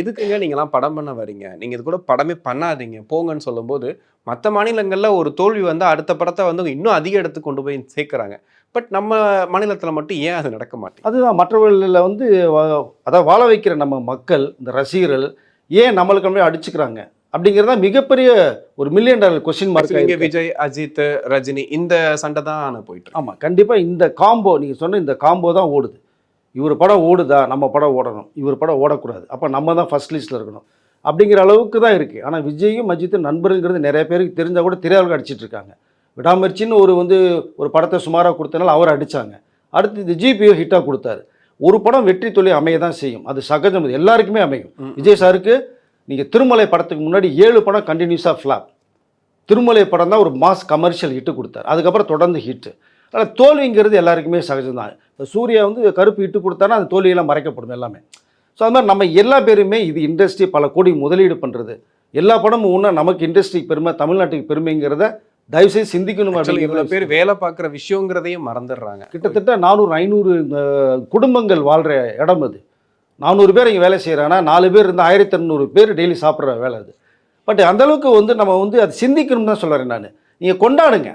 எதுக்குங்க நீங்கலாம் படம் பண்ண வரீங்க? நீங்க இது கூட படமே பண்ணாதீங்க. போங்கன்னு சொல்லும்போது, மத்த மாநிலங்கள்ல ஒரு தோல்வி வந்தா அடுத்த படத்த வந்து இன்னும் அதிக இடத்துக்கு கொண்டு போய் சேர்க்குறாங்க. பட் நம்ம மாநிலத்தில மட்டும் ஏன் அது நடக்க மாட்டேங்குது? அதுதான் மற்றவர்கள வந்து வ அதான் வாழ வைக்கிற நம்ம மக்கள், இந்த ரசிகர்கள் ஏன் நம்மளுக்கு நம்மளே அடிச்சுக்கிறாங்க? அப்படிங்கிறது தான் மிகப்பெரிய ஒரு $1,000,000 கொஸ்டின் மார்க்கா ஆக்சுவலி இங்க இருக்கு. விஜய், அஜித், ரஜினி இந்த சண்டை தான் போயிட்டு இருக்கு. ஆமா. கண்டிப்பா இந்த காம்போ நீங்க சொன்ன இந்த காம்போ தான் ஓடுது. இவரு படம் ஓடுதா, நம்ம படம் ஓடணும். இவரு படம் ஓடக்கூடாது. அப்ப நம்ம தான் ஃபர்ஸ்ட் லிஸ்ட்ல இருக்கணும். அப்படிங்கிற அளவுக்கு தான் இருக்கு. ஆனா விஜயும், அஜித்தும் நண்பர்கள்ங்கிறது நெறைய பேருக்கு தெரிஞ்சா கூட தெரியாதவங்க அடிச்சிட்டு இருக்காங்க. விடாமுயற்சின்னு ஒரு படத்த சுமாரா குடுத்தனால அவர அடிச்சாங்க. அடுத்து இந்த ஜிபிய ஹிட்டா குடுத்தாரு. ஒரு படம் வெற்றி தோல்வி அமைய தான் செய்யும். அது சகஜம். அது எல்லாருக்குமே அமையும். ம். விஜய் சாருக்கு நீங்க திருமலை படத்துக்கு முன்னாடி 7 படம் கன்டினியூஸா ஃப்ளாப். திருமலை படம் தான் ஒரு மாஸ் கமர்ஷியல் ஹிட் குடுத்தாரு. அதுக்கப்புறம் தொடர்ந்து ஹிட். ஆனா தோல்விங்கிறது எல்லாருக்குமே சகஜம் தான். இப்ப சூர்யா வந்து கருப்பு ஹிட் குடுத்தாருன்னா அந்த தோல்வியெல்லாம் மறைக்கப்படும் எல்லாமே. ஸோ அது மாரி நம்ம எல்லா பேருமே இது இண்டஸ்ட்ரி பல கோடி முதலீடு பண்றது. எல்லா படமும் ஒண்ணா நமக்கு இண்டஸ்ட்ரிக்கு பெருமை, தமிழ்நாட்டுக்கு பெருமைங்கிறத தயவுசெய்து சிந்திக்கணும் ஆக்சுவலி இவ்வளோ பேர் அப்படிங்கிறது. வேலை பார்க்குற விஷயங்கிறதையும் மறந்துடுறாங்க. கிட்டத்தட்ட 400, 500 குடும்பங்கள் வாழ்ற இடம் அது. 400 பேர் இங்க வேலை செய்றாங்கன்னா 4 பேர் இருந்தா 1200 பேர் டெய்லி சாப்பிடுற வேலை அது. பட் அந்த அளவுக்கு வந்து நம்ம வந்து அத சிந்திக்கணும்னு தான் சொல்ல வரேன் நானு. நீங்க கொண்டாடுங்க.